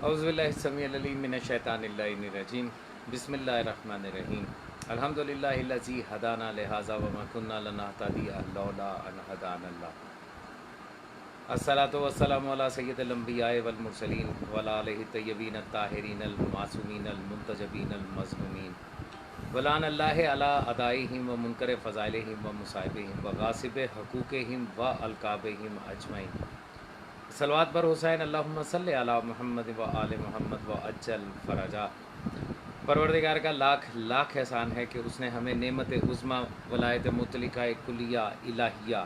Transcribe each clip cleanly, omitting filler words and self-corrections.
اعوذ باللہ السمیع العلیم من الشیطان اللعین الرجیم بسم اللہ الرحمن الرحیم الحمدللہ الذی ہدانا لہذا وما کنا لنہتدی لولا ان ہدانا اللہ الصلاۃ والسلام علی سید الانبیاء والمرسلین وعلی آلہ الطیبین الطاہرین المعصومین المنتجبین المظلومین ولعن اللہ علی اعدائہم و منکر فضائلہم و مصائبہم و غاصب حقوقہم و القابہم اجمعین صلوات بر حسین اللہم صلی علی محمد و آل محمد و اجل فرجا۔ پروردگار کا لاکھ لاکھ احسان ہے کہ اس نے ہمیں نعمت عظمیٰ ولایت مطلقہ کلیہ الہیہ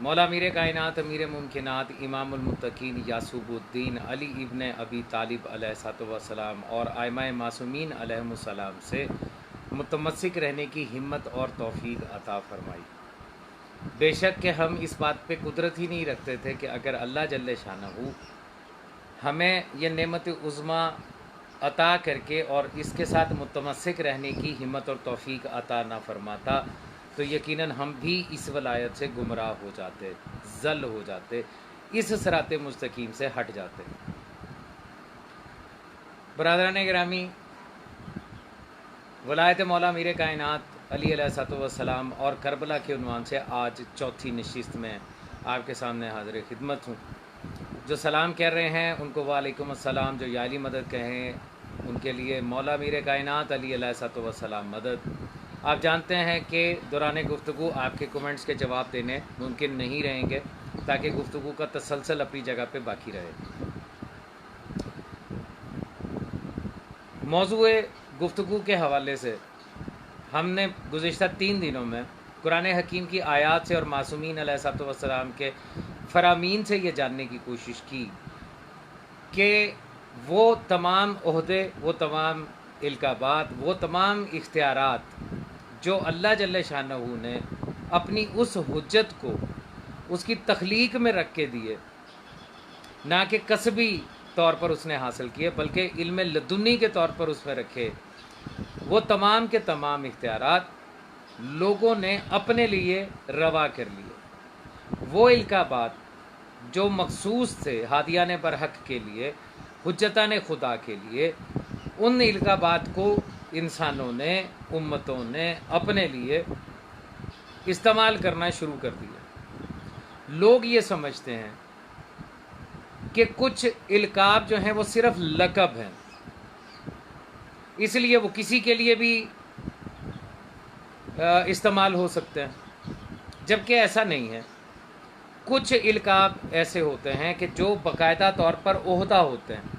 مولا میر کائنات امیر ممکنات امام المتقین یعصوب الدین علی ابن ابی طالب علیہ الصلوۃ والسلام اور ائمہ معصومین علیہم السلام سے متمسک رہنے کی ہمت اور توفیق عطا فرمائی۔ بے شک کہ ہم اس بات پہ قدرت ہی نہیں رکھتے تھے کہ اگر اللہ جل شانہ ہمیں یہ نعمت عظمیٰ عطا کر کے اور اس کے ساتھ متمسک رہنے کی ہمت اور توفیق عطا نہ فرماتا تو یقیناً ہم بھی اس ولایت سے گمراہ ہو جاتے، ضل ہو جاتے، اس صراط مستقیم سے ہٹ جاتے۔ برادران گرامی، ولایت مولا میر کائنات علی علیہ الصلوۃ والسلام اور کربلا کے عنوان سے آج چوتھی نشست میں آپ کے سامنے حاضر خدمت ہوں۔ جو سلام کہہ رہے ہیں ان کو وعلیکم السلام، جو یا علی مدد کہیں ان کے لیے مولا میر کائنات علی علیہ الصلوۃ والسلام مدد۔ آپ جانتے ہیں کہ دوران گفتگو آپ کے کمنٹس کے جواب دینے ممکن نہیں رہیں گے تاکہ گفتگو کا تسلسل اپنی جگہ پہ باقی رہے۔ موضوع گفتگو کے حوالے سے ہم نے گزشتہ 3 دنوں میں قرآن حکیم کی آیات سے اور معصومین علیہ الصلوۃ والسلام کے فرامین سے یہ جاننے کی کوشش کی کہ وہ تمام عہدے، وہ تمام القابات، وہ تمام اختیارات جو اللہ جل شانہ نے اپنی اس حجت کو اس کی تخلیق میں رکھ کے دیے، نہ کہ کسبی طور پر اس نے حاصل کیے بلکہ علم لدنی کے طور پر اس میں رکھے، وہ تمام کے تمام اختیارات لوگوں نے اپنے لیے روا کر لیے۔ وہ القابات جو مخصوص تھے ہادیان برحق کے لیے، حجتان خدا کے لیے، ان القابات کو انسانوں نے، امتوں نے اپنے لیے استعمال کرنا شروع کر دیا۔ لوگ یہ سمجھتے ہیں کہ کچھ القاب جو ہیں وہ صرف لقب ہیں، اس لیے وہ کسی کے لیے بھی استعمال ہو سکتے ہیں، جبکہ ایسا نہیں ہے۔ کچھ القاب ایسے ہوتے ہیں کہ جو باقاعدہ طور پر عہدہ ہوتے ہیں،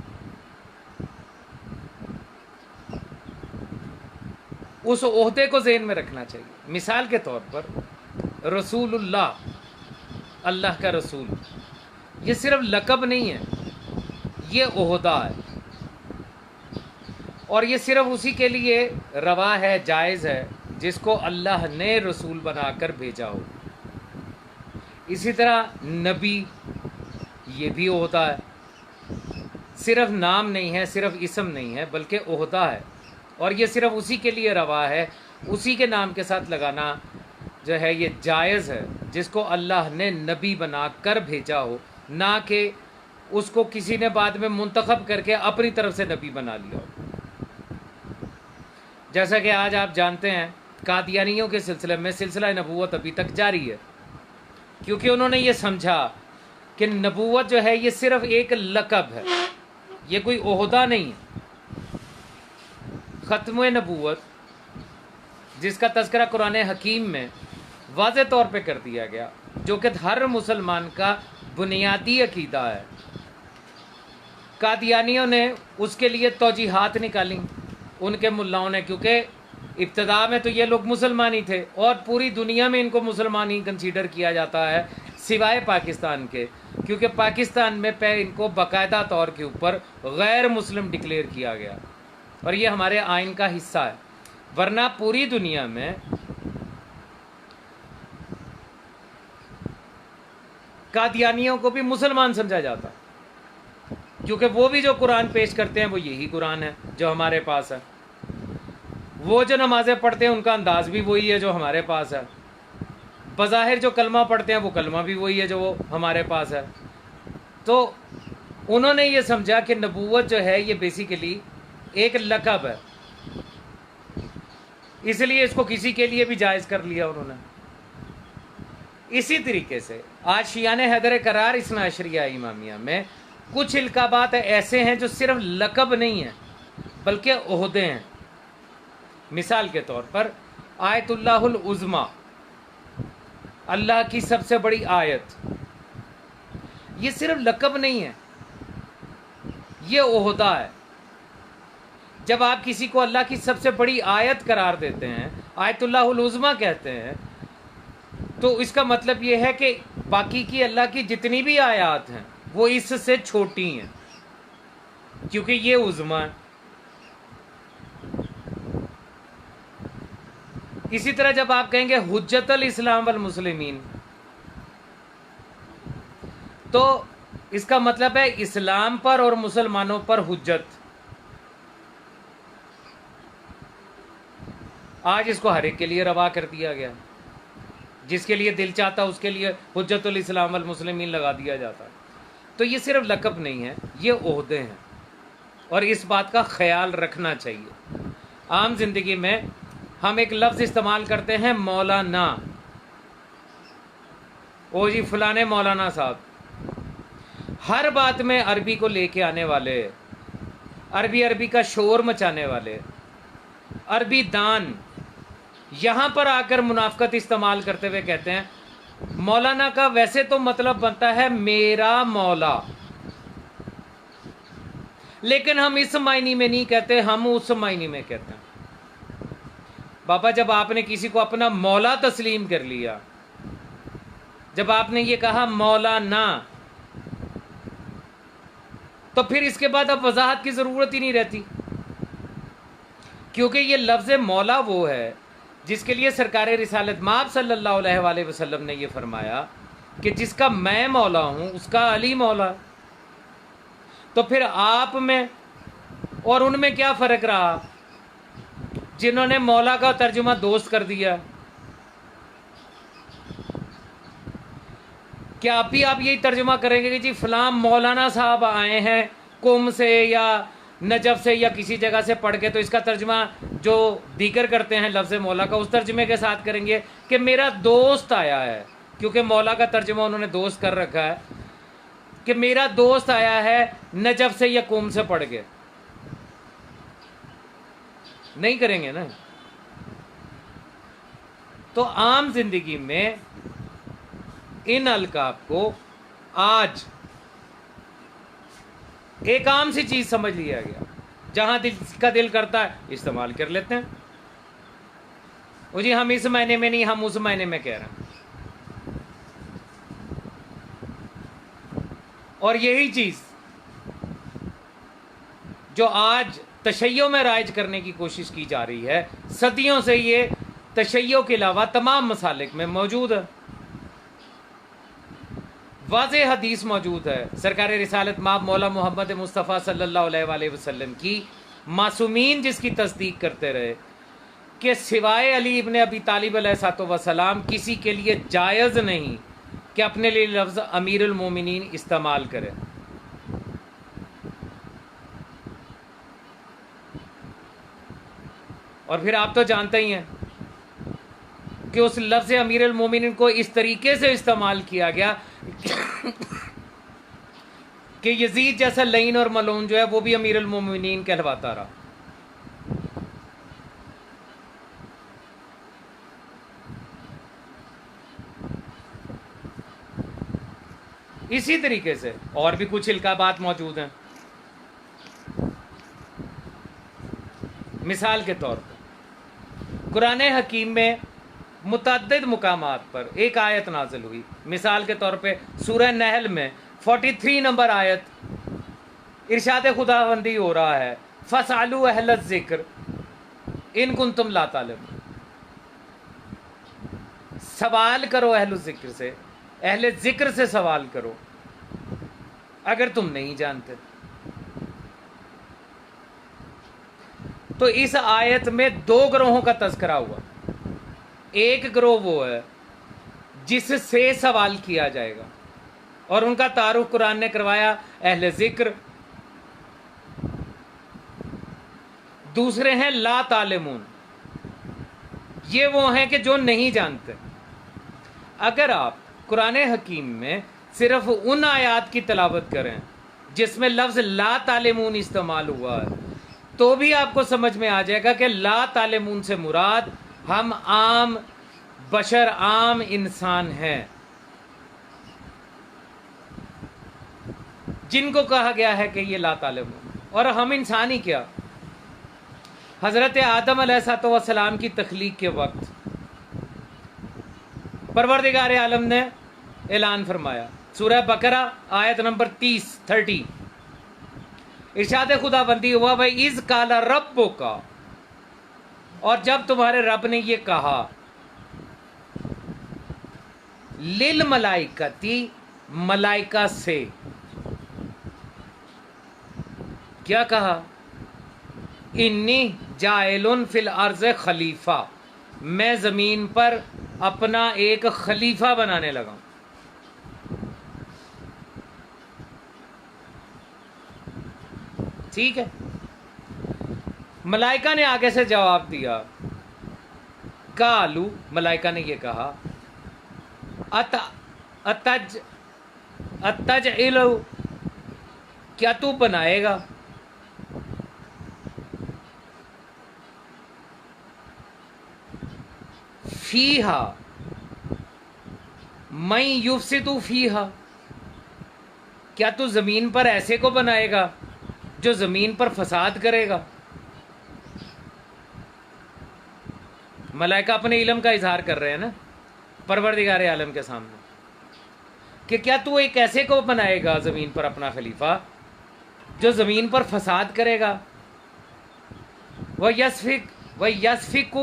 اس عہدے کو ذہن میں رکھنا چاہیے۔ مثال کے طور پر رسول اللہ، اللہ کا رسول، یہ صرف لقب نہیں ہے، یہ عہدہ ہے، اور یہ صرف اسی کے لیے روا ہے، جائز ہے جس کو اللہ نے رسول بنا کر بھیجا ہو۔ اسی طرح نبی، یہ بھی عہدہ ہے، صرف نام نہیں ہے، صرف اسم نہیں ہے بلکہ عہدہ ہے، اور یہ صرف اسی کے لیے روا ہے، اسی کے نام کے ساتھ لگانا جو ہے یہ جائز ہے جس کو اللہ نے نبی بنا کر بھیجا ہو، نہ کہ اس کو کسی نے بعد میں منتخب کر کے اپنی طرف سے نبی بنا لیا ہو۔ جیسا کہ آج آپ جانتے ہیں قادیانیوں کے سلسلے میں سلسلہ نبوت ابھی تک جاری ہے، کیونکہ انہوں نے یہ سمجھا کہ نبوت جو ہے یہ صرف ایک لقب ہے، یہ کوئی عہدہ نہیں ہے۔ ختم نبوت جس کا تذکرہ قرآن حکیم میں واضح طور پہ کر دیا گیا، جو کہ ہر مسلمان کا بنیادی عقیدہ ہے، قادیانیوں نے اس کے لیے توجیحات نکالیں ان کے ملاؤں نے، کیونکہ ابتدا میں تو یہ لوگ مسلمان ہی تھے اور پوری دنیا میں ان کو مسلمان ہی کنسیڈر کیا جاتا ہے سوائے پاکستان کے، کیونکہ پاکستان میں ان کو باقاعدہ طور کے اوپر غیر مسلم ڈکلیئر کیا گیا اور یہ ہمارے آئین کا حصہ ہے، ورنہ پوری دنیا میں قادیانیوں کو بھی مسلمان سمجھا جاتا، کیونکہ وہ بھی جو قرآن پیش کرتے ہیں وہ یہی قرآن ہے جو ہمارے پاس ہے، وہ جو نمازیں پڑھتے ہیں ان کا انداز بھی وہی ہے جو ہمارے پاس ہے، بظاہر جو کلمہ پڑھتے ہیں وہ کلمہ بھی وہی ہے جو وہ ہمارے پاس ہے۔ تو انہوں نے یہ سمجھا کہ نبوت جو ہے یہ بیسیکلی ایک لقب ہے، اس لیے اس کو کسی کے لیے بھی جائز کر لیا انہوں نے۔ اسی طریقے سے آج شیعان حیدر کرار اثنا عشریہ امامیہ میں کچھ القابات ایسے ہیں جو صرف لقب نہیں ہیں بلکہ عہدے ہیں۔ مثال کے طور پر آیت اللہ العظمیٰ، اللہ کی سب سے بڑی آیت، یہ صرف لقب نہیں ہے، یہ عہدہ ہے۔ جب آپ کسی کو اللہ کی سب سے بڑی آیت قرار دیتے ہیں، آیت اللہ العظمیٰ کہتے ہیں، تو اس کا مطلب یہ ہے کہ باقی کی اللہ کی جتنی بھی آیات ہیں وہ اس سے چھوٹی ہیں، کیونکہ یہ عظمیٰ ہے۔ اسی طرح جب آپ کہیں گے حجت الاسلام والمسلمین، تو اس کا مطلب ہے اسلام پر اور مسلمانوں پر حجت۔ آج اس کو ہر ایک کے لیے روا کر دیا گیا، جس کے لیے دل چاہتا اس کے لیے حجت الاسلام والمسلمین لگا دیا جاتا۔ تو یہ صرف لقب نہیں ہے، یہ عہدے ہیں، اور اس بات کا خیال رکھنا چاہیے۔ عام زندگی میں ہم ایک لفظ استعمال کرتے ہیں مولانا، او جی فلانے مولانا صاحب، ہر بات میں عربی کو لے کے آنے والے، عربی کا شور مچانے والے، عربی دان، یہاں پر آ کر منافقت استعمال کرتے ہوئے کہتے ہیں مولانا کا ویسے تو مطلب بنتا ہے میرا مولا، لیکن ہم اس معنی میں نہیں کہتے، ہم اس معنی میں کہتے ہیں۔ بابا جب آپ نے کسی کو اپنا مولا تسلیم کر لیا، جب آپ نے یہ کہا مولانا، تو پھر اس کے بعد اب وضاحت کی ضرورت ہی نہیں رہتی، کیونکہ یہ لفظ مولا وہ ہے جس کے لیے سرکار رسالت مآب صلی اللہ علیہ وآلہ وسلم نے یہ فرمایا کہ جس کا میں مولا ہوں اس کا علی مولا۔ تو پھر آپ میں اور ان میں کیا فرق رہا جنہوں نے مولا کا ترجمہ دوست کر دیا؟ کیا آپ بھی یہی ترجمہ کریں گے کہ جی فلاں مولانا صاحب آئے ہیں قم سے یا نجف سے یا کسی جگہ سے پڑھ کے، تو اس کا ترجمہ جو دیگر کرتے ہیں لفظ مولا کا اس ترجمے کے ساتھ کریں گے کہ میرا دوست آیا ہے، کیونکہ مولا کا ترجمہ انہوں نے دوست کر رکھا ہے کہ میرا دوست آیا ہے نجف سے یا قم سے پڑھ کے؟ نہیں کریں گے نا۔ تو عام زندگی میں ان القاب کو آج ایک عام سی چیز سمجھ لیا گیا، جہاں دل کرتا ہے استعمال کر لیتے ہیں۔ وہ جی ہم اس معنی میں نہیں، ہم اس معنی میں کہہ رہے ہیں۔ اور یہی چیز جو آج تشیع میں رائج کرنے کی کوشش کی جا رہی ہے، صدیوں سے یہ تشیع کے علاوہ تمام مسالک میں موجود ہے۔ واضح حدیث موجود ہے سرکار رسالت مآب مولا محمد مصطفیٰ صلی اللہ علیہ وآلہ وسلم کی، معصومین جس کی تصدیق کرتے رہے کہ سوائے علی ابن ابی طالب علیہ الصلوۃ والسلام کسی کے لیے جائز نہیں کہ اپنے لیے لفظ امیر المومنین استعمال کرے۔ اور پھر آپ تو جانتے ہی ہیں کہ اس لفظ امیر المومنین کو اس طریقے سے استعمال کیا گیا کہ یزید جیسا لعین اور ملعون جو ہے وہ بھی امیر المومنین کہلواتا رہا۔ اسی طریقے سے اور بھی کچھ القابات موجود ہیں۔ مثال کے طور پر قرآن حکیم میں متعدد مقامات پر ایک آیت نازل ہوئی، مثال کے طور پہ سورہ نحل میں 43 نمبر آیت ارشاد خداوندی ہو رہا ہے فَاسْأَلُوا أَهْلَ الذِّكْرِ إِن كُنتُمْ لَا تَعْلَمُونَ، سوال کرو اہل الذکر سے، اہل ذکر سے سوال کرو اگر تم نہیں جانتے۔ تو اس آیت میں دو گروہوں کا تذکرہ ہوا۔ ایک گروہ وہ ہے جس سے سوال کیا جائے گا، اور ان کا تعارف قرآن نے کروایا اہل ذکر. دوسرے ہیں لا تعلمون، یہ وہ ہیں کہ جو نہیں جانتے. اگر آپ قرآن حکیم میں صرف ان آیات کی تلاوت کریں جس میں لفظ لا تعلمون استعمال ہوا ہے تو بھی آپ کو سمجھ میں آ جائے گا کہ لا تعلمون سے مراد ہم عام بشر، عام انسان ہیں جن کو کہا گیا ہے کہ یہ لا تعلمون. اور ہم انسان ہی کیا، حضرت آدم علیہ السلام کی تخلیق کے وقت پروردگار عالم نے اعلان فرمایا، سورہ بقرہ آیت نمبر 30 ارشاد خدا بندی ہوا بھائی از کالا ربو کا، اور جب تمہارے رب نے یہ کہا للملائکتی، ملائکہ سے کیا کہا؟ انی جاعلن فی الارض خلیفہ، میں زمین پر اپنا ایک خلیفہ بنانے لگا ہوں. ٹھیک ہے. ملائکہ نے آگے سے جواب دیا، قالو، ملائکہ نے یہ کہا، اتجعل، کیا تو بنائے گا فیہا من یفسد فیہا، کیا تو زمین پر ایسے کو بنائے گا جو زمین پر فساد کرے گا؟ ملائکہ اپنے علم کا اظہار کر رہے ہیں نا پروردگار عالم کے سامنے کہ کیا تو ایک ایسے کو بنائے گا زمین پر اپنا خلیفہ جو زمین پر فساد کرے گا، وَيَسْفِكُ،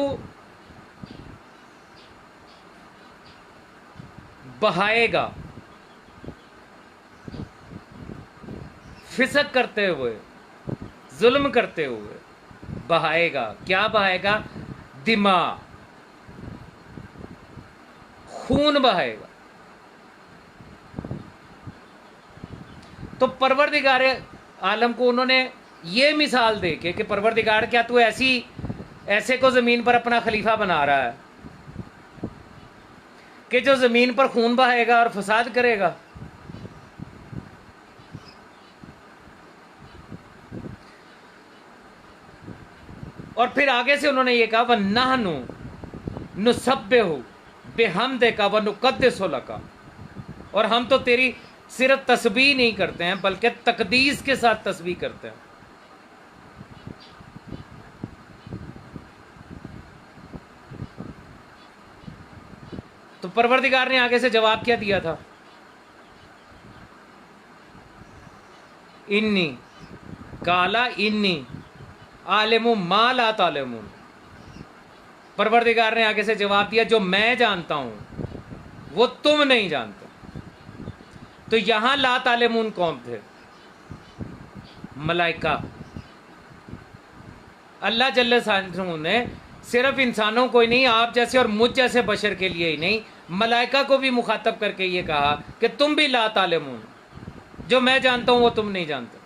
بہائے گا، فسق کرتے ہوئے، ظلم کرتے ہوئے بہائے گا. کیا بہائے گا؟ دماء، خون بہائے گا. تو پروردگار عالم کو انہوں نے یہ مثال دے کے کہ پروردگار کیا تو ایسے کو زمین پر اپنا خلیفہ بنا رہا ہے کہ جو زمین پر خون بہائے گا اور فساد کرے گا؟ اور پھر آگے سے انہوں نے یہ کہا وَنَحْنُ نُسَبِّحُ بِحَمْدِكَ وَنُقَدِّسُ لَكَ، اور ہم تو تیری صرف تسبیح نہیں کرتے ہیں بلکہ تقدیس کے ساتھ تسبیح کرتے ہیں. تو پروردگار نے آگے سے جواب کیا دیا تھا؟ انی کالا انی عالم ما لا تعلمون. پروردگار نے آگے سے جواب دیا جو میں جانتا ہوں وہ تم نہیں جانتے. تو یہاں لا تعلمون کون تھے؟ ملائکہ. اللہ جل شانہ نے صرف انسانوں کو ہی نہیں، آپ جیسے اور مجھ جیسے بشر کے لیے ہی نہیں، ملائکہ کو بھی مخاطب کر کے یہ کہا کہ تم بھی لا تعلمون، جو میں جانتا ہوں وہ تم نہیں جانتے.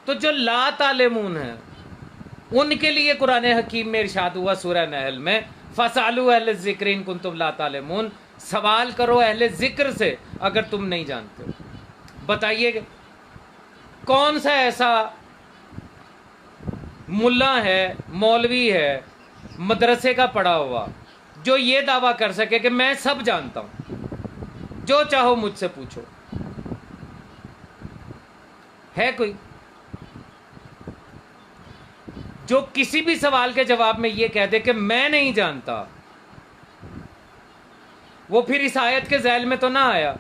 تو جو لا تعلمون ہیں ان کے لیے قرآن حکیم میں ارشاد ہوا سورہ نحل میں فَاسْأَلُوا أَهْلَ الذِّكْرِ إِن كُنتُمْ لَا تَعْلَمُونَ، سوال کرو اہل ذکر سے اگر تم نہیں جانتے. بتائیے کون سا ایسا ملا ہے، مولوی ہے، مدرسے کا پڑھا ہوا جو یہ دعویٰ کر سکے کہ میں سب جانتا ہوں، جو چاہو مجھ سے پوچھو؟ ہے کوئی جو کسی بھی سوال کے جواب میں یہ کہہ دے کہ میں نہیں جانتا؟ وہ پھر اس آیت کے ذیل میں تو نہ آیا،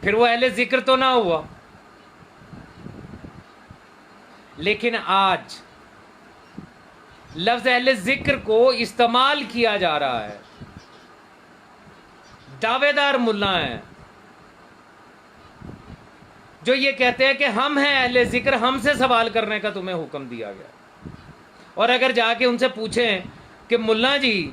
پھر وہ اہل ذکر تو نہ ہوا. لیکن آج لفظ اہل ذکر کو استعمال کیا جا رہا ہے. دعوے دار ملا ہیں جو یہ کہتے ہیں کہ ہم ہیں اہل ذکر، ہم سے سوال کرنے کا تمہیں حکم دیا گیا. اور اگر جا کے ان سے پوچھیں کہ ملا جی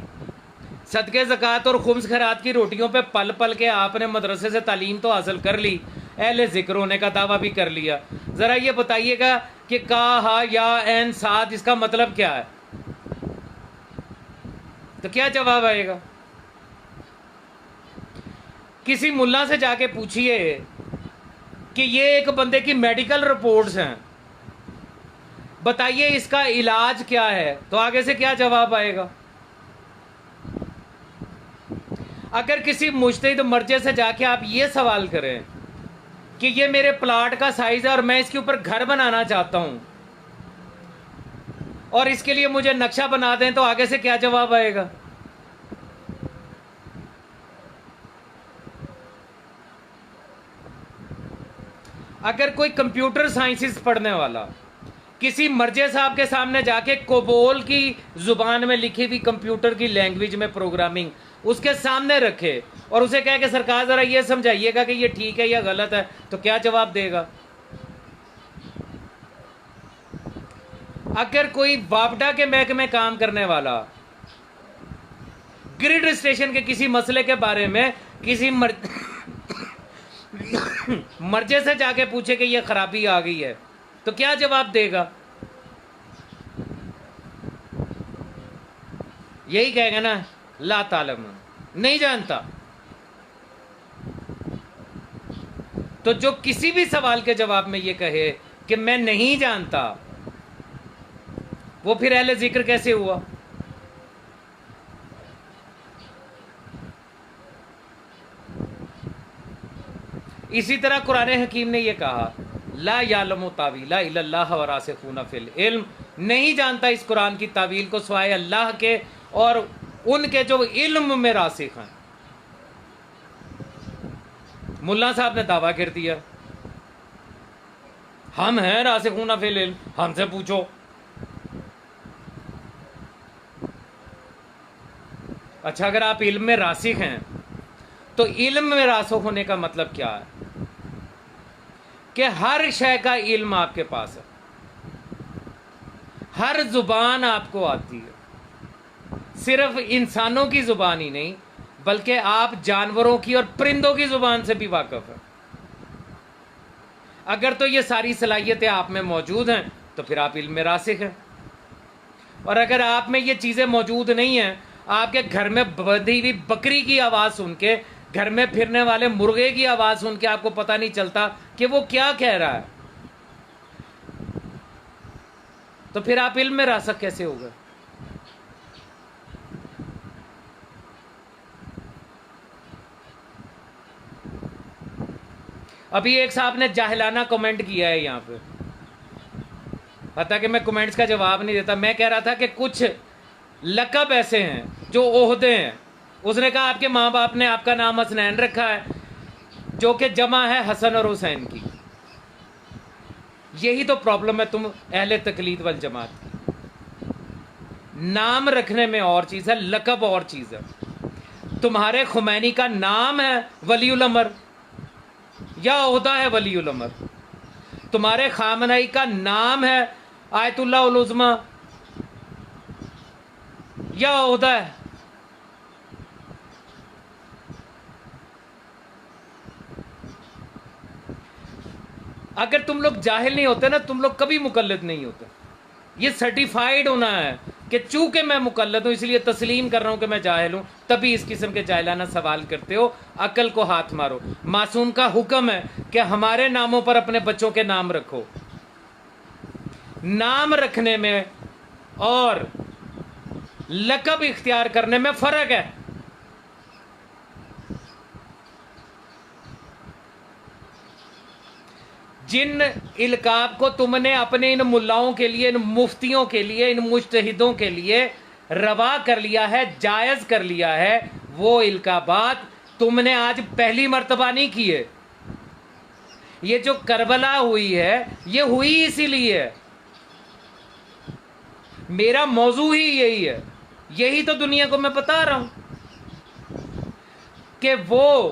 صدقے زکوٰۃ اور خمس خیرات کی روٹیوں پہ پل پل کے آپ نے مدرسے سے تعلیم تو حاصل کر لی، اہل ذکر ہونے کا دعویٰ بھی کر لیا، ذرا یہ بتائیے گا کہ کا ہا یا این ساتھ اس کا مطلب کیا ہے؟ تو کیا جواب آئے گا؟ کسی ملا سے جا کے پوچھئے کہ یہ ایک بندے کی میڈیکل رپورٹس ہیں، بتائیے اس کا علاج کیا ہے، تو آگے سے کیا جواب آئے گا؟ اگر کسی مجتہد مرجع سے جا کے آپ یہ سوال کریں کہ یہ میرے پلاٹ کا سائز ہے اور میں اس کے اوپر گھر بنانا چاہتا ہوں اور اس کے لیے مجھے نقشہ بنا دیں، تو آگے سے کیا جواب آئے گا؟ اگر کوئی کمپیوٹر سائنسز پڑھنے والا کسی مرجع صاحب کے سامنے جا کے کوبول کی زبان میں لکھی ہوئی کمپیوٹر کی لینگویج میں پروگرامنگ اس کے سامنے رکھے اور اسے کہے کہ سرکار ذرا یہ سمجھائیے گا کہ یہ ٹھیک ہے یا غلط ہے، تو کیا جواب دے گا؟ اگر کوئی وابڈا کے محکمے میں کام کرنے والا گریڈ اسٹیشن کے کسی مسئلے کے بارے میں کسی مرجع سے جا کے پوچھے کہ یہ خرابی آ گئی ہے، تو کیا جواب دے گا؟ یہی کہے گا نا لا تعلم، نہیں جانتا. تو جو کسی بھی سوال کے جواب میں یہ کہے کہ میں نہیں جانتا، وہ پھر اہل ذکر کیسے ہوا؟ اسی طرح قرآن حکیم نے یہ کہا لا یعلم تاویلہ الا اللہ والراسخون فی العلم، نہیں جانتا اس قرآن کی تعویل کو سوائے اللہ کے اور ان کے جو علم میں راسخ ہیں. ملا صاحب نے دعویٰ کر دیا ہم ہیں راسخون فی العلم، ہم سے پوچھو. اچھا اگر آپ علم میں راسخ ہیں تو علم میں راسخ ہونے کا مطلب کیا ہے؟ کہ ہر شے کا علم آپ کے پاس ہے، ہر زبان آپ کو آتی ہے، صرف انسانوں کی زبان ہی نہیں بلکہ آپ جانوروں کی اور پرندوں کی زبان سے بھی واقف ہیں. اگر تو یہ ساری صلاحیتیں آپ میں موجود ہیں تو پھر آپ علم میں راسخ ہیں. اور اگر آپ میں یہ چیزیں موجود نہیں ہیں، آپ کے گھر میں بدھی ہوئی بکری کی آواز سن کے، گھر میں پھرنے والے مرغے کی آواز سن کے آپ کو پتہ نہیں چلتا کہ وہ کیا کہہ رہا ہے، تو پھر آپ علم میں راسخ کیسے ہو گئے؟ ابھی ایک صاحب نے جاہلانہ کمنٹ کیا ہے یہاں پہ، حتیٰ کہ میں کمنٹس کا جواب نہیں دیتا. میں کہہ رہا تھا کہ کچھ لقب ایسے ہیں جو عہدے ہیں. اس نے کہا آپ کے ماں باپ نے آپ کا نام حسنین رکھا ہے جو کہ جمع ہے حسن اور حسین کی. یہی تو پرابلم ہے تم اہل تقلید والجماعت کی. نام رکھنے میں اور چیز ہے، لقب اور چیز ہے. تمہارے خمینی کا نام ہے ولی الامر یا عہدہ ہے ولی الامر؟ تمہارے خامنئی کا نام ہے آیت اللہ العظمی یا عہدہ ہے؟ اگر تم لوگ جاہل نہیں ہوتے نا، تم لوگ کبھی مقلد نہیں ہوتے. یہ سرٹیفائیڈ ہونا ہے کہ چونکہ میں مقلد ہوں اس لیے تسلیم کر رہا ہوں کہ میں جاہل ہوں، تبھی اس قسم کے جاہلانہ سوال کرتے ہو. عقل کو ہاتھ مارو. معصوم کا حکم ہے کہ ہمارے ناموں پر اپنے بچوں کے نام رکھو. نام رکھنے میں اور لقب اختیار کرنے میں فرق ہے. جن القاب کو تم نے اپنے ان ملاؤں کے لیے، ان مفتیوں کے لیے، ان مجتہدوں کے لیے روا کر لیا ہے، جائز کر لیا ہے، وہ القابات تم نے آج پہلی مرتبہ نہیں کیے. یہ جو کربلا ہوئی ہے یہ ہوئی اسی لیے ہے. میرا موضوع ہی یہی ہے، یہی تو دنیا کو میں بتا رہا ہوں کہ وہ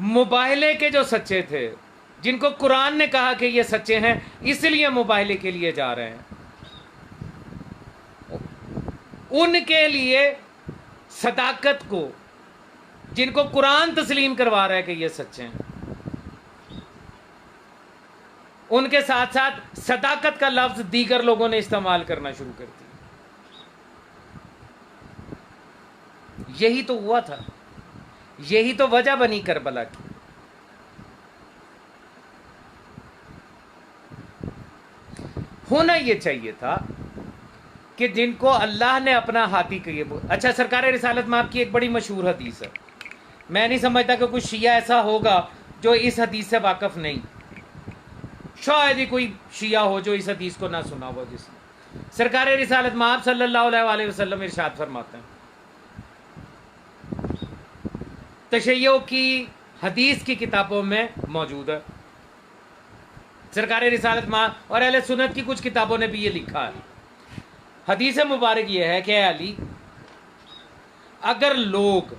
مباہلے کے جو سچے تھے، جن کو قرآن نے کہا کہ یہ سچے ہیں، اس لیے مباہلے کے لیے جا رہے ہیں، ان کے لیے صداقت کو، جن کو قرآن تسلیم کروا رہا ہے کہ یہ سچے ہیں، ان کے ساتھ ساتھ صداقت کا لفظ دیگر لوگوں نے استعمال کرنا شروع کر دیا۔ یہی تو ہوا تھا، یہی تو وجہ بنی کربلا کی۔ ہونا یہ چاہیے تھا کہ جن کو اللہ نے اپنا ہاتھی کہیے۔ اچھا، سرکار رسالت مآب کی ایک بڑی مشہور حدیث ہے، میں نہیں سمجھتا کہ کوئی شیعہ ایسا ہوگا جو اس حدیث سے واقف نہیں، شاید ہی کوئی شیعہ ہو جو اس حدیث کو نہ سنا ہو، جس نے سرکار رسالت مآب صلی اللہ علیہ وسلم ارشاد فرماتے ہیں، تشیع کی حدیث کی کتابوں میں موجود ہے، سرکار رسالت مآب اور اہل سنت کی کچھ کتابوں نے بھی یہ لکھا ہے۔ حدیث مبارک یہ ہے کہ اے علی، اگر لوگ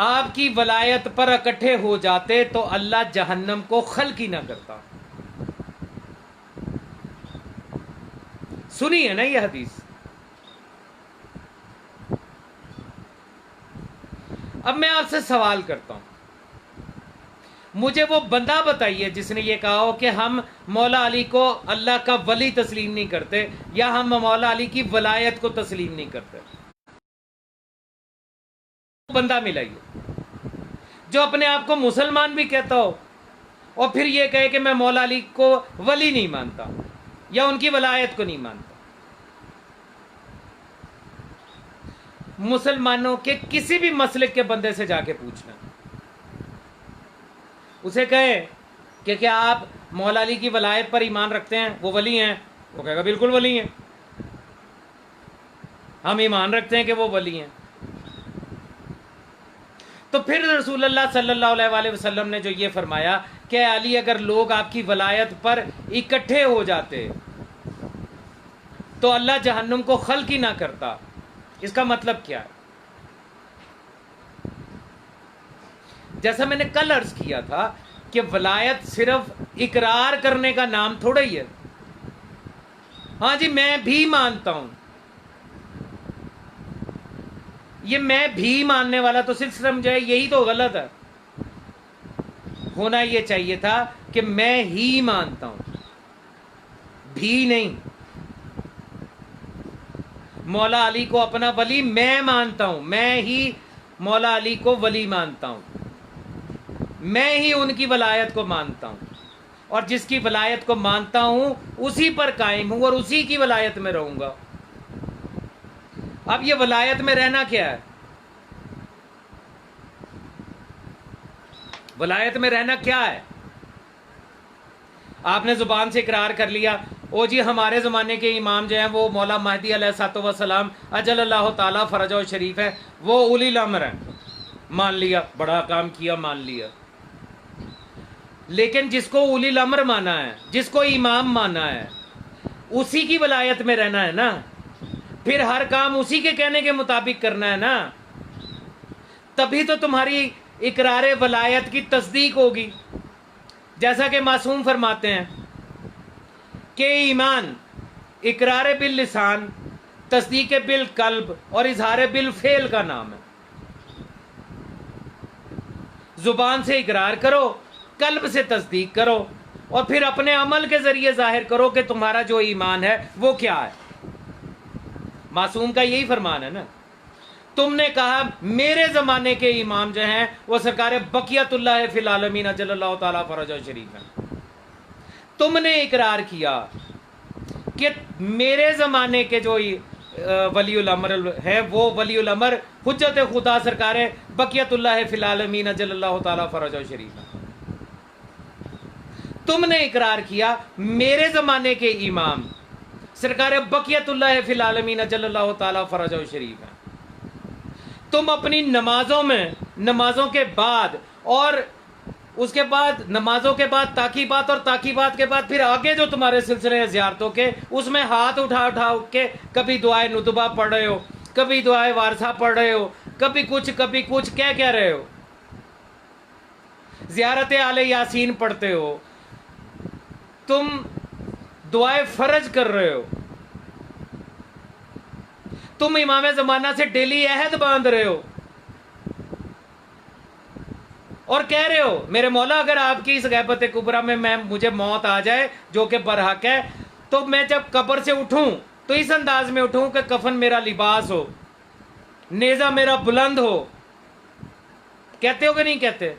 آپ کی ولایت پر اکٹھے ہو جاتے تو اللہ جہنم کو خلق ہی نہ کرتا۔ سنی ہے نا یہ حدیث؟ اب میں آپ سے سوال کرتا ہوں، مجھے وہ بندہ بتائیے جس نے یہ کہا ہو کہ ہم مولا علی کو اللہ کا ولی تسلیم نہیں کرتے، یا ہم مولا علی کی ولایت کو تسلیم نہیں کرتے۔ بندہ ملائیے جو اپنے آپ کو مسلمان بھی کہتا ہو اور پھر یہ کہے کہ میں مولا علی کو ولی نہیں مانتا یا ان کی ولایت کو نہیں مانتا۔ مسلمانوں کے کسی بھی مسلک کے بندے سے جا کے پوچھنا، اسے کہے کہ کیا آپ مولا علی کی ولایت پر ایمان رکھتے ہیں، وہ ولی ہیں؟ وہ کہے گا بالکل ولی ہیں، ہم ایمان رکھتے ہیں کہ وہ ولی ہیں۔ تو پھر رسول اللہ صلی اللہ علیہ وسلم نے جو یہ فرمایا کہ علی، اگر لوگ آپ کی ولایت پر اکٹھے ہو جاتے تو اللہ جہنم کو خلق ہی نہ کرتا، اس کا مطلب کیا ہے؟ جیسا میں نے کل عرض کیا تھا کہ ولایت صرف اقرار کرنے کا نام تھوڑا ہی ہے۔ ہاں جی میں بھی مانتا ہوں، یہ میں بھی ماننے والا تو صرف سمجھے یہی تو غلط ہے۔ ہونا یہ چاہیے تھا کہ میں ہی مانتا ہوں، بھی نہیں۔ مولا علی کو اپنا ولی میں مانتا ہوں، میں ہی مولا علی کو ولی مانتا ہوں، میں ہی ان کی ولایت کو مانتا ہوں، اور جس کی ولایت کو مانتا ہوں اسی پر قائم ہوں اور اسی کی ولایت میں رہوں گا۔ اب یہ ولایت میں رہنا کیا ہے؟ ولایت میں رہنا کیا ہے؟ آپ نے زبان سے اقرار کر لیا، او جی ہمارے زمانے کے امام جو ہیں وہ مولا مہدی علیہ الصلوۃ والسلام اجل اللہ تعالیٰ فرجہ شریف ہے، وہ اولی الامر ہیں، مان لیا، بڑا کام کیا، مان لیا۔ لیکن جس کو اولی الامر مانا ہے، جس کو امام مانا ہے، اسی کی ولایت میں رہنا ہے نا، پھر ہر کام اسی کے کہنے کے مطابق کرنا ہے نا، تبھی تو تمہاری اقرار ولایت کی تصدیق ہوگی۔ جیسا کہ معصوم فرماتے ہیں کہ ایمان اقرار باللسان، تصدیق بالقلب اور اظہار بالفعل کا نام ہے۔ زبان سے اقرار کرو، قلب سے تصدیق کرو، اور پھر اپنے عمل کے ذریعے ظاہر کرو کہ تمہارا جو ایمان ہے وہ کیا ہے۔ معصوم کا یہی فرمان ہے نا۔ تم نے کہا میرے زمانے کے امام جو ہیں وہ سرکار بقیت اللہ فی العالمین اجل اللہ تعالیٰ فرجہ شریف ہیں۔ تم نے اقرار کیا کہ میرے زمانے کے جو ولی الامر ہے وہ ولی الامر حجت خدا سرکار بقیت اللہ فی العالمین اجل اللہ تعالیٰ فرجہ شریف ہیں۔ تم نے اقرار کیا میرے زمانے کے امام سرکار بقیت اللہ فی العالمین اجل اللہ تعالیٰ فرجہ شریف ہیں۔ تم اپنی نمازوں میں، نمازوں کے بعد اور اس کے بعد نمازوں کے بعد تاکیبات اور تاکیبات کے بعد پھر آگے جو تمہارے سلسلے ہیں زیارتوں کے، اس میں ہاتھ اٹھا کے کبھی دعائے ندبہ پڑھ رہے ہو، کبھی دعائے وارثہ پڑھ رہے ہو، کبھی کچھ کہہ رہے ہو۔ زیارت آل یاسین پڑھتے ہو، تم دعائے فرج کر رہے ہو، تم امام زمانہ سے ڈیلی عہد باندھ رہے ہو اور کہہ رہے ہو میرے مولا اگر آپ کی اس غیبت کبریٰ میں مجھے موت آ جائے جو کہ برحق ہے، تو میں جب قبر سے اٹھوں تو اس انداز میں اٹھوں کہ کفن میرا لباس ہو، نیزہ میرا بلند ہو. کہتے ہو کہ نہیں کہتے؟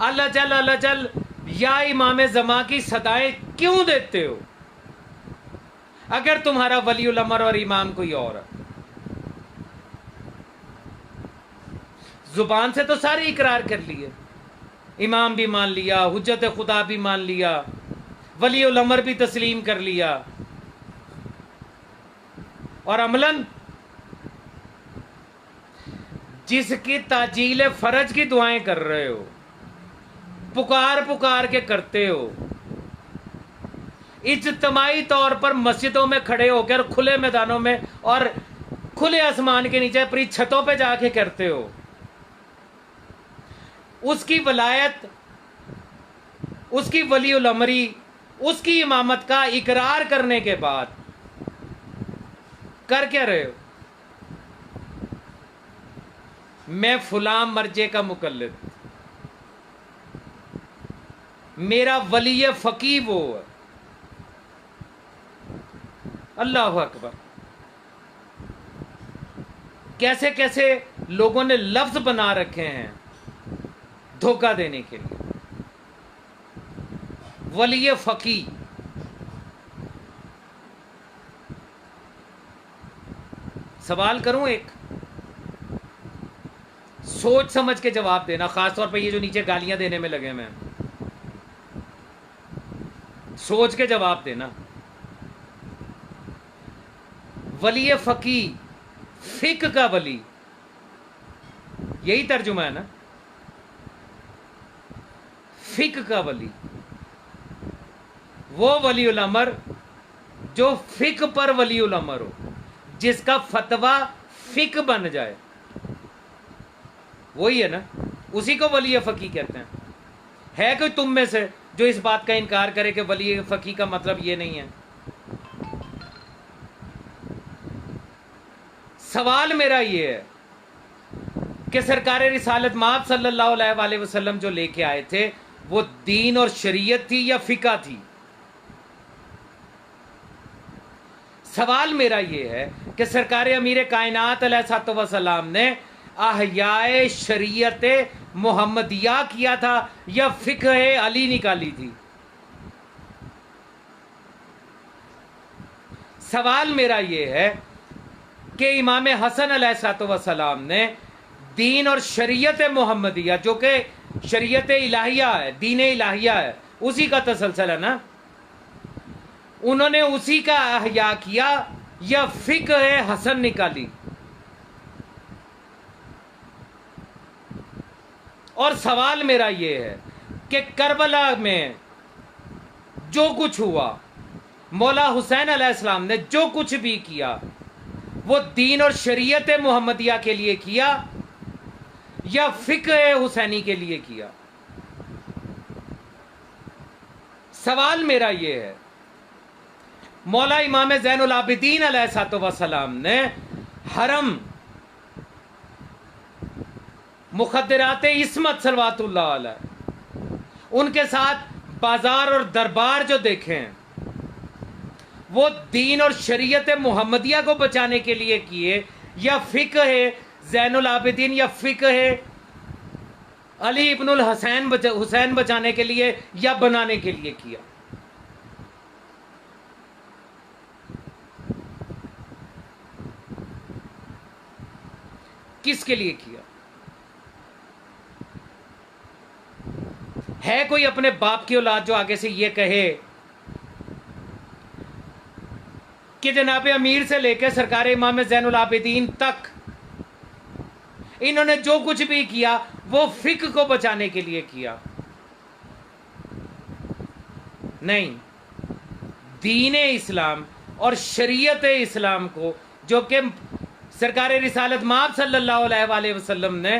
اللہ چل یا امام زمان کی صدائیں کیوں دیتے ہو اگر تمہارا ولی الامر اور امام کوئی اور ہے؟ زبان سے تو سارے اقرار کر لیے، امام بھی مان لیا، حجت خدا بھی مان لیا، ولی الامر بھی تسلیم کر لیا، اور عملاً جس کی تعجیل فرج کی دعائیں کر رہے ہو، پکار کے کرتے ہو، اجتماعی طور پر مسجدوں میں کھڑے ہو کر کھلے میدانوں میں اور کھلے آسمان کے نیچے اپنی چھتوں پہ جا کے کرتے ہو، اس کی ولایت، اس کی ولی الامری، اس کی امامت کا اقرار کرنے کے بعد کر کیا رہے ہو؟ میں فلاں مرجے کا مقلد، میرا ولی فقیہ وہ ہے. اللہ اکبر. کیسے کیسے لوگوں نے لفظ بنا رکھے ہیں دھوکہ دینے کے لیے. ولی فقیہ. سوال کروں ایک، سوچ سمجھ کے جواب دینا، خاص طور پہ یہ جو نیچے گالیاں دینے میں لگے میں، سوچ کے جواب دینا. ولی فقیہ، فقہ کا ولی، یہی ترجمہ ہے نا، فقہ کا ولی، وہ ولی الامر جو فقہ پر ولی الامر ہو، جس کا فتویٰ فقہ بن جائے، وہی ہے نا، اسی کو ولی فقیہ کہتے ہیں. ہے کوئی تم میں سے جو اس بات کا انکار کرے کہ ولی فقیہ کا مطلب یہ نہیں ہے؟ سوال میرا یہ ہے کہ سرکار رسالت مآب صلی اللہ علیہ وآلہ وسلم جو لے کے آئے تھے وہ دین اور شریعت تھی یا فقہ تھی؟ سوال میرا یہ ہے کہ سرکار امیر کائنات علیہ الصلوۃ والسلام نے احیاء شریعت محمدیہ کیا تھا یا فقہ علی نکالی تھی؟ سوال میرا یہ ہے کہ امام حسن علیہ الصلوۃ والسلام نے دین اور شریعت محمدیہ جو کہ شریعت الہیہ ہے، دین الہیہ ہے، اسی کا تسلسل ہے نا، انہوں نے اسی کا احیاء کیا یا فقہ حسن نکالی؟ اور سوال میرا یہ ہے کہ کربلا میں جو کچھ ہوا، مولا حسین علیہ السلام نے جو کچھ بھی کیا وہ دین اور شریعت محمدیہ کے لیے کیا یا فقہ حسینی کے لیے کیا؟ سوال میرا یہ ہے. مولا امام زین العابدین علیہ الصلوۃ والسلام نے حرم، مخدرات عصمت صلوات اللہ علیہ، ان کے ساتھ بازار اور دربار جو دیکھے ہیں وہ دین اور شریعت محمدیہ کو بچانے کے لیے کیے یا فقہ زین العابدین یا فقہ علی ابن الحسین حسین بچانے کے لیے یا بنانے کے لیے کیا؟ کس کے لیے کیا؟ ہے کوئی اپنے باپ کی اولاد جو آگے سے یہ کہے کہ جناب امیر سے لے کے سرکار امام زین العابدین تک انہوں نے جو کچھ بھی کیا وہ فقہ کو بچانے کے لیے کیا؟ نہیں، دین اسلام اور شریعت اسلام کو جو کہ سرکار رسالت مآب صلی اللہ علیہ وآلہ وسلم نے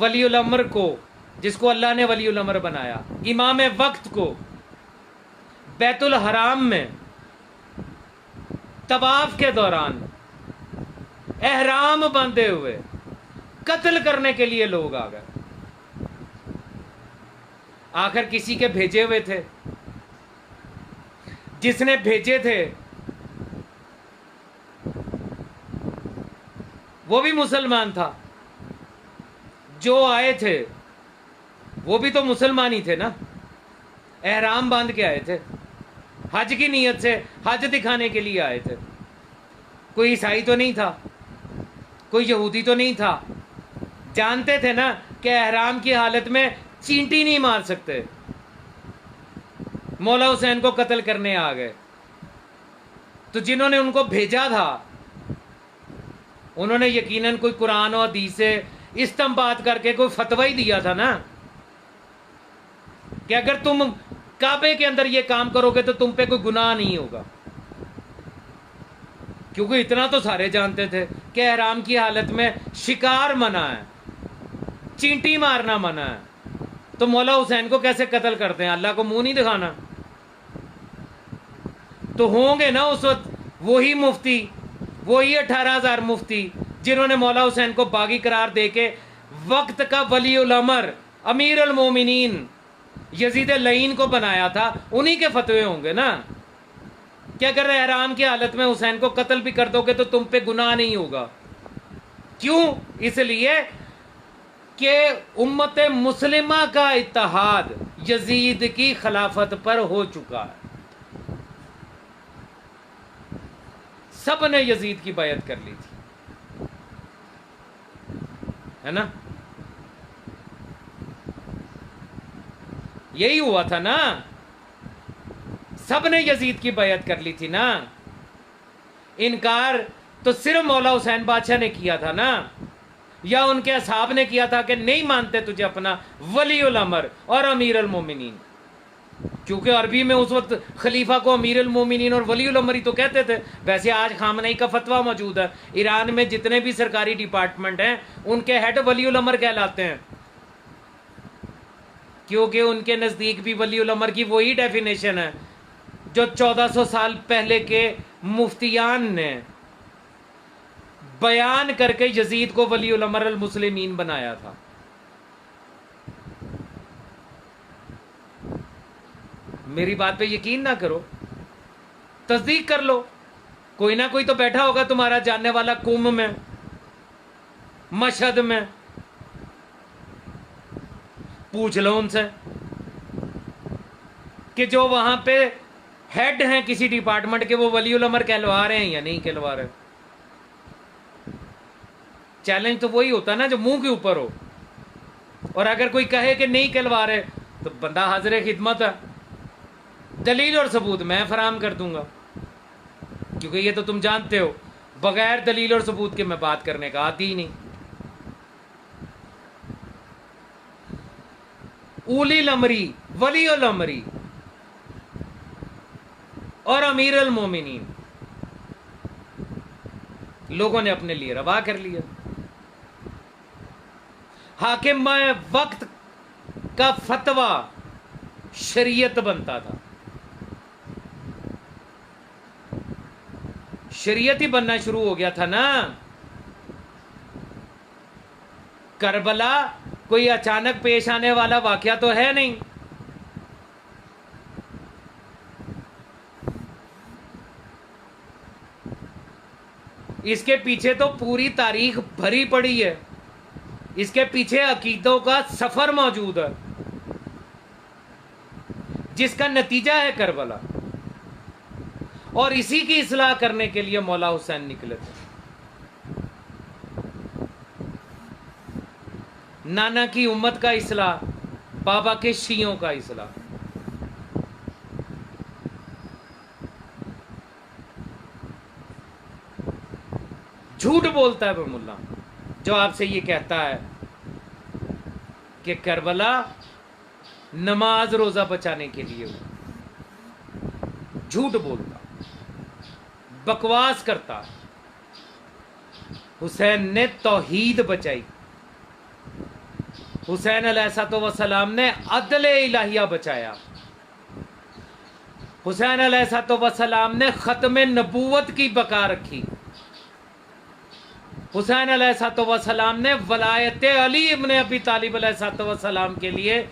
ولی الامر کو، جس کو اللہ نے ولی الامر بنایا، امام وقت کو بیت الحرام میں طواف کے دوران احرام باندھے ہوئے قتل کرنے کے لیے لوگ آ گئے. آخر کسی کے بھیجے ہوئے تھے، جس نے بھیجے تھے وہ بھی مسلمان تھا، جو آئے تھے وہ بھی تو مسلمان ہی تھے نا، احرام باندھ کے آئے تھے، حج کی نیت سے حج دکھانے کے لیے آئے تھے. کوئی عیسائی تو نہیں تھا، کوئی یہودی تو نہیں تھا. جانتے تھے نا کہ احرام کی حالت میں چینٹی نہیں مار سکتے. مولا حسین کو قتل کرنے آ گئے. تو جنہوں نے ان کو بھیجا تھا انہوں نے یقیناً کوئی قرآن و حدیث سے استنباط کر کے کوئی فتویٰ ہی دیا تھا نا کہ اگر تم کعبے کے اندر یہ کام کرو گے تو تم پہ کوئی گناہ نہیں ہوگا. کیونکہ اتنا تو سارے جانتے تھے کہ احرام کی حالت میں شکار منع ہے، چینٹی مارنا منع ہے. تو مولا حسین کو کیسے قتل کرتے ہیں؟ اللہ کو منہ نہیں دکھانا. تو ہوں گے نا اس وقت وہی مفتی، وہی 18,000 مفتی جنہوں نے مولا حسین کو باغی قرار دے کے وقت کا ولی الامر امیر المومنین یزید لعین کو بنایا تھا. انہی کے فتوے ہوں گے نا کہ اگر احرام کی حالت میں حسین کو قتل بھی کر دو گے تو تم پہ گناہ نہیں ہوگا. کیوں؟ اس لیے کہ امت مسلمہ کا اتحاد یزید کی خلافت پر ہو چکا ہے. سب نے یزید کی بیعت کر لی تھی، ہے نا؟ یہی ہوا تھا نا، سب نے یزید کی بیعت کر لی تھی نا. انکار تو صرف مولا حسین بادشاہ نے کیا تھا نا، یا ان کے اصحاب نے کیا تھا کہ نہیں مانتے تجھے اپنا ولی الامر اور امیر المومنین. کیونکہ عربی میں اس وقت خلیفہ کو امیر المومنین اور ولی الامر ہی تو کہتے تھے. ویسے آج خامنئی کا فتویٰ موجود ہے، ایران میں جتنے بھی سرکاری ڈپارٹمنٹ ہیں ان کے ہیڈ ولی الامر کہلاتے ہیں، کیونکہ ان کے نزدیک بھی ولی الامر کی وہی ڈیفینیشن ہے جو 1400 سال پہلے کے مفتیان نے بیان کر کے یزید کو ولی الامر المسلمین بنایا تھا. میری بات پہ یقین نہ کرو، تصدیق کر لو. کوئی نہ کوئی تو بیٹھا ہوگا تمہارا جاننے والا قم میں، مشہد میں، پوچھ لو ان سے کہ جو وہاں پہ ہیڈ ہیں کسی ڈپارٹمنٹ کے، وہ ولی الامر کہلوا رہے ہیں یا نہیں کہلوا رہے. چیلنج تو وہی ہوتا نا جو منہ کے اوپر ہو. اور اگر کوئی کہے کہ نہیں کہلوا رہے تو بندہ حاضر خدمت ہے، دلیل اور ثبوت میں فراہم کر دوں گا. کیونکہ یہ تو تم جانتے ہو بغیر دلیل اور ثبوت کے میں بات کرنے کا آتی ہی نہیں. اولی الامری، ولی الامری اور امیر المومنین لوگوں نے اپنے لیے روا کر لیا. حاکم وقت کا فتویٰ شریعت بنتا تھا، شریعت ہی بننا شروع ہو گیا تھا نا. کربلا کوئی اچانک پیش آنے والا واقعہ تو ہے نہیں. اس کے پیچھے تو پوری تاریخ بھری پڑی ہے، اس کے پیچھے عقیدوں کا سفر موجود ہے جس کا نتیجہ ہے کربلا. اور اسی کی اصلاح کرنے کے لیے مولا حسین نکلے تھے. نانا کی امت کا اصلاح، بابا کے شیعوں کا اصلاح. جھوٹ بولتا ہے وہ ملا جو آپ سے یہ کہتا ہے کہ کربلا نماز روزہ بچانے کے لیے ہوا. جھوٹ بولتا، بکواس کرتا. حسین نے توحید بچائی، حسین علیہ السلام نے عدل الہیہ بچایا، حسین علیہ السلام نے ختم نبوت کی بقا رکھی، حسین علیہ السلام نے ولایت علی ابن ابی طالب علیہ السلام کے لیے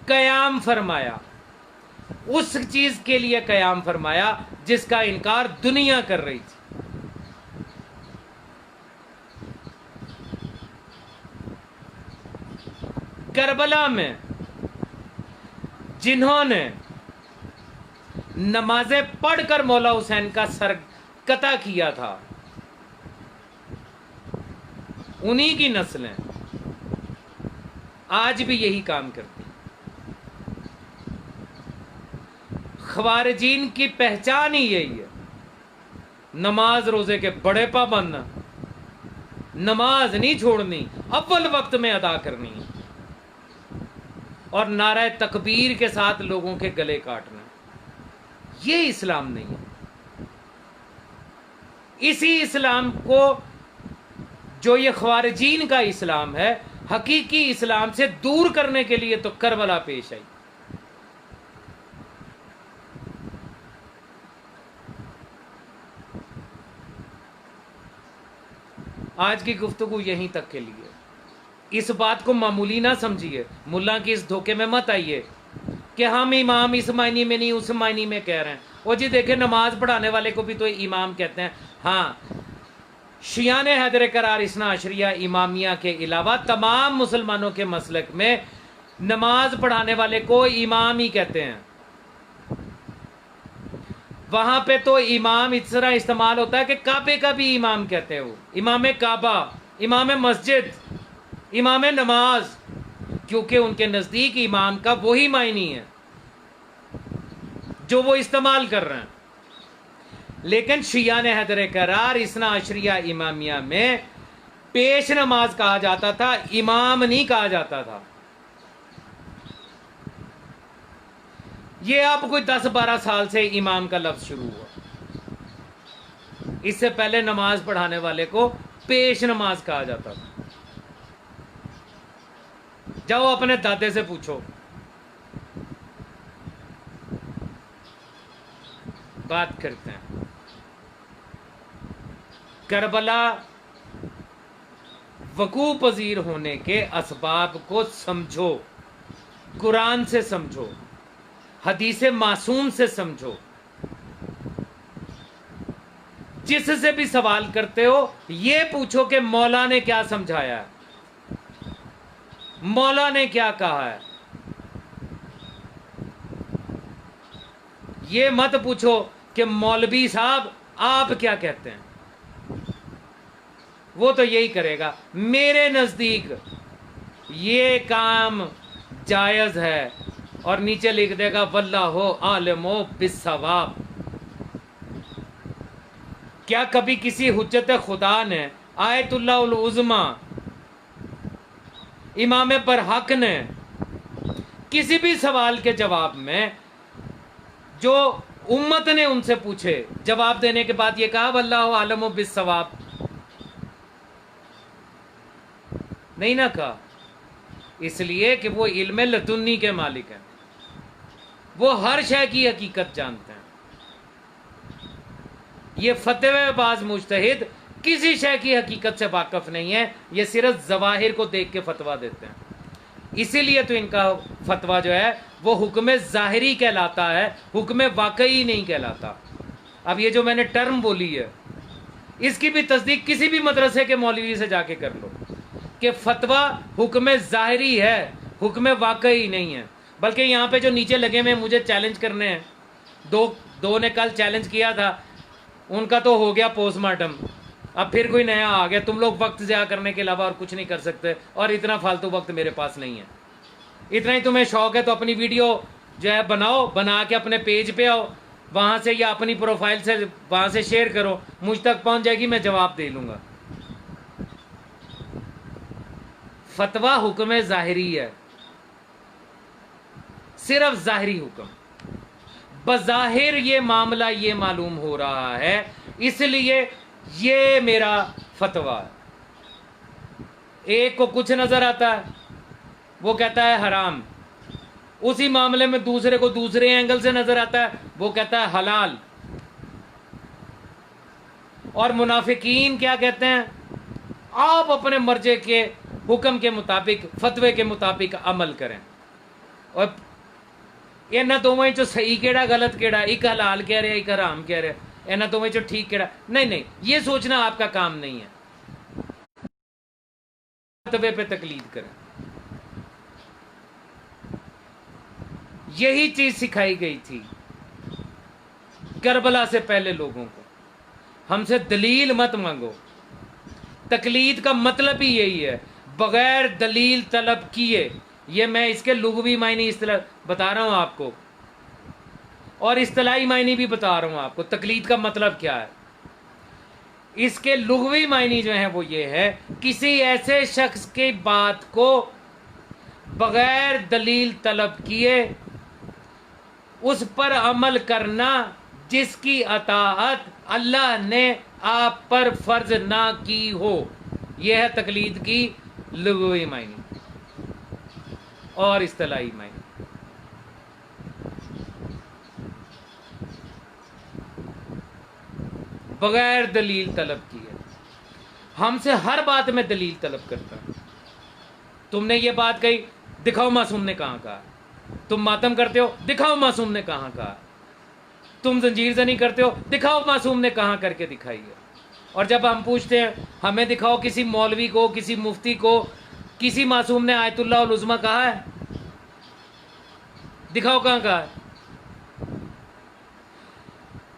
قیام فرمایا، اس چیز کے لیے قیام فرمایا جس کا انکار دنیا کر رہی تھی۔ کربلا میں جنہوں نے نمازیں پڑھ کر مولا حسین کا سر قطع کیا تھا، انہی کی نسلیں آج بھی یہی کام کرتی۔ خوارجین کی پہچان ہی یہی ہے، نماز روزے کے بڑے پابند، نماز نہیں چھوڑنی، اول وقت میں ادا کرنی، اور نعرہ تکبیر کے ساتھ لوگوں کے گلے کاٹنا۔ یہ اسلام نہیں ہے۔ اسی اسلام کو جو یہ خوارجین کا اسلام ہے، حقیقی اسلام سے دور کرنے کے لیے تو کربلا پیش آئی۔ آج کی گفتگو یہیں تک کے لیے، اس بات کو معمولی نہ سمجھیے، ملا کی اس دھوکے میں مت آئیے کہ ہم امام اس معنی میں نہیں اس معنی میں کہہ رہے ہیں۔ اور جی دیکھیں، نماز پڑھانے والے کو بھی تو امام کہتے ہیں۔ ہاں، شیعہ نے حیدر قرار اثنا عشریہ امامیہ کے علاوہ تمام مسلمانوں کے مسلک میں نماز پڑھانے والے کو امام ہی کہتے ہیں۔ وہاں پہ تو امام اس طرح استعمال ہوتا ہے کہ کعبے کا بھی امام کہتے ہیں، وہ امام کعبہ، امام مسجد، امام نماز، کیونکہ ان کے نزدیک امام کا وہی معنی ہے جو وہ استعمال کر رہے ہیں۔ لیکن شیعہ نے حیدر قرار اثنا عشریہ امامیہ میں پیش نماز کہا جاتا تھا، امام نہیں کہا جاتا تھا۔ یہ اب کوئی 10-12 سال سے امام کا لفظ شروع ہوا، اس سے پہلے نماز پڑھانے والے کو پیش نماز کہا جاتا تھا۔ جاؤ اپنے دادے سے پوچھو۔ بات کرتے ہیں کربلا وقوع پذیر ہونے کے اسباب کو سمجھو، قرآن سے سمجھو، حدیث معصوم سے سمجھو۔ جس سے بھی سوال کرتے ہو یہ پوچھو کہ مولا نے کیا سمجھایا ہے، مولا نے کیا کہا ہے۔ یہ مت پوچھو کہ مولوی صاحب آپ کیا کہتے ہیں، وہ تو یہی کرے گا میرے نزدیک یہ کام جائز ہے، اور نیچے لکھ دے گا واللہ عالم بالصواب۔ کیا کبھی کسی حجت خدا نے، آیت اللہ العظمی، امام برحق نے کسی بھی سوال کے جواب میں جو امت نے ان سے پوچھے، جواب دینے کے بعد یہ کہا واللہ عالم بالصواب؟ نہیں نہ کہا، اس لیے کہ وہ علم لدنی کے مالک ہیں، وہ ہر شے کی حقیقت جانتے ہیں۔ یہ فتوی باز مجتہد کسی شے کی حقیقت سے واقف نہیں ہے، یہ صرف ظواہر کو دیکھ کے فتویٰ دیتے ہیں۔ اسی لیے تو ان کا فتویٰ جو ہے وہ حکم ظاہری کہلاتا ہے، حکم واقعی نہیں کہلاتا۔ اب یہ جو میں نے ٹرم بولی ہے، اس کی بھی تصدیق کسی بھی مدرسے کے مولوی سے جا کے کر لو کہ فتویٰ حکم ظاہری ہے، حکم واقعی نہیں ہے۔ بلکہ یہاں پہ جو نیچے لگے ہوئے مجھے چیلنج کرنے ہیں، دو نے کل چیلنج کیا تھا، ان کا تو ہو گیا پوسٹ مارٹم، اب پھر کوئی نیا آ گیا۔ تم لوگ وقت ضیاع کرنے کے علاوہ اور کچھ نہیں کر سکتے، اور اتنا فالتو وقت میرے پاس نہیں ہے۔ اتنا ہی تمہیں شوق ہے تو اپنی ویڈیو جو ہے بناؤ، بنا کے اپنے پیج پہ آؤ، وہاں سے یا اپنی پروفائل سے وہاں سے شیئر کرو، مجھ تک پہنچ جائے گی، میں جواب دے لوں گا۔ فتویٰ حکم ظاہری ہے، صرف ظاہری حکم، بظاہر یہ معاملہ یہ معلوم ہو رہا ہے، اس لیے یہ میرا فتویٰ ہے۔ ایک کو کچھ نظر آتا ہے، وہ کہتا ہے حرام. اسی معاملے میں دوسرے کو دوسرے اینگل سے نظر آتا ہے، وہ کہتا ہے حلال. اور منافقین کیا کہتے ہیں؟ آپ اپنے مرجے کے حکم کے مطابق، فتوے کے مطابق عمل کریں. اور انہاں دوواں چوں صحیح کیڑا غلط کیڑا، ایک حلال کہہ رہے ایک حرام کہہ رہے، انہاں دوواں چوں ٹھیک کیڑا؟ نہیں، یہ سوچنا آپ کا کام نہیں ہے. فتوے پہ تقلید کریں. یہی چیز سکھائی گئی تھی کربلا سے پہلے لوگوں کو. ہم سے دلیل مت مانگو. تقلید کا مطلب ہی یہی ہے، بغیر دلیل طلب کیے. یہ میں اس کے لغوی معنی اصطلاح بتا رہا ہوں آپ کو، اور اصطلاحی معنی بھی بتا رہا ہوں آپ کو. تقلید کا مطلب کیا ہے؟ اس کے لغوی معنی جو ہیں وہ یہ ہے، کسی ایسے شخص کی بات کو بغیر دلیل طلب کیے اس پر عمل کرنا جس کی اطاعت اللہ نے آپ پر فرض نہ کی ہو. یہ ہے تقلید کی لغوی معنی اور اصطلاحی معنی. بغیر دلیل طلب کیے. ہم سے ہر بات میں دلیل طلب کرتا ہے. تم نے یہ بات کہی، دکھاؤ معصوم نے کہاں کہا. تم ماتم کرتے ہو، دکھاؤ معصوم نے کہاں کہا. تم زنجیر زنی کرتے ہو، دکھاؤ معصوم نے کہاں کر کے دکھائی ہے. اور جب ہم پوچھتے ہیں ہمیں دکھاؤ کسی مولوی کو، کسی مفتی کو، کسی معصوم نے آیت اللہ العظمیٰ کہا ہے؟ دکھاؤ کہاں کہا ہے.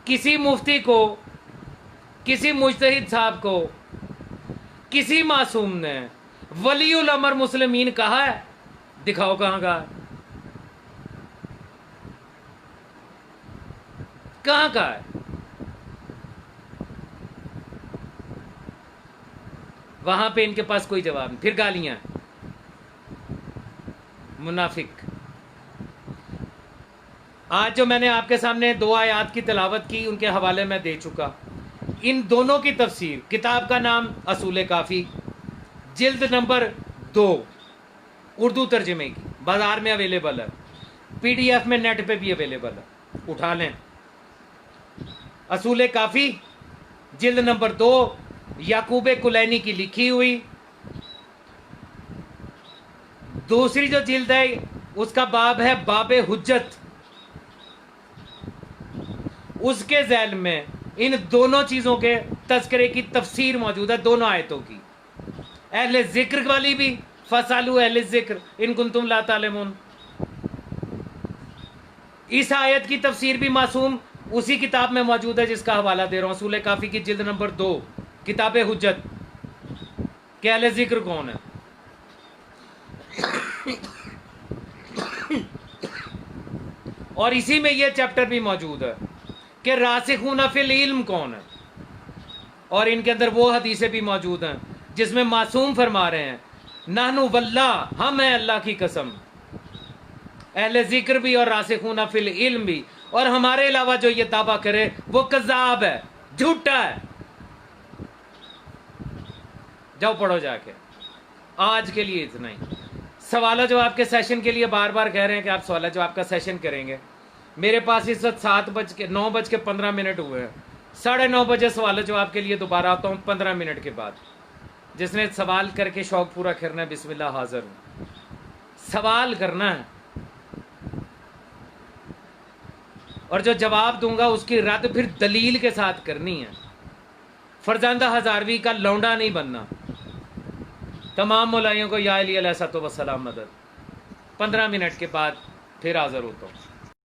کسی مفتی کو، کسی مجتہد صاحب کو، کسی معصوم نے ولی الامر مسلمین کہا ہے؟ دکھاؤ کہاں کہا ہے. کہاں کہا ہے؟ وہاں پہ ان کے پاس کوئی جواب نہیں. پھر گالیاں. منافق. آج جو میں نے آپ کے سامنے 2 آیات کی تلاوت کی، ان کے حوالے میں دے چکا. ان دونوں کی تفسیر، کتاب کا نام اصول کافی، جلد نمبر 2، اردو ترجمے کی، بازار میں اویلیبل ہے، PDF میں نیٹ پہ بھی اویلیبل ہے، اٹھا لیں. اصول کافی جلد نمبر 2، یعقوب کلینی کی لکھی ہوئی. دوسری جو جلد ہے اس کا باب ہے باب حجت. اس کے ذیل میں ان دونوں چیزوں کے تذکرے کی تفسیر موجود ہے، دونوں آیتوں کی. اہل ذکر والی بھی، فَاسْأَلُوا اہل ذکر ان کنتم لا تعلمون. اس آیت کی تفسیر بھی معصوم اسی کتاب میں موجود ہے جس کا حوالہ دے رہا ہوں، اصول کافی کی جلد نمبر 2، کتاب حجت، کہ اہل ذکر کون ہے. اور اسی میں یہ چیپٹر بھی موجود ہے کہ راسخون فی العلم کون ہے. اور ان کے اندر وہ حدیثیں بھی موجود ہیں جس میں معصوم فرما رہے ہیں نحن واللہ، ہم ہیں اللہ کی قسم، اہل ذکر بھی اور راسخون فی العلم بھی، اور ہمارے علاوہ جو یہ دعویٰ کرے وہ کذاب ہے، جھوٹا ہے. جاؤ پڑھو جا کے. آج کے لیے اتنا ہی. سوال جواب کے سیشن کے لیے بار بار کہہ رہے ہیں کہ آپ سوال جواب کا سیشن کریں گے. میرے پاس اس وقت 9:15 ہوئے ہیں. 9:30 بجے سوال جواب کے لیے دوبارہ آتا ہوں 15 منٹ کے بعد. جس نے سوال کر کے شوق پورا کرنا ہے، بسم اللہ حاضر ہوں. سوال کرنا ہے اور جو جواب دوں گا اس کی رد پھر دلیل کے ساتھ کرنی ہے. فرزندہ ہزاروی کا لونڈا نہیں بننا. تمام مولائیوں کو یا علی علیہ الصلوۃ والسلام مدد. 15 منٹ کے بعد پھر حاضر ہوتا ہوں.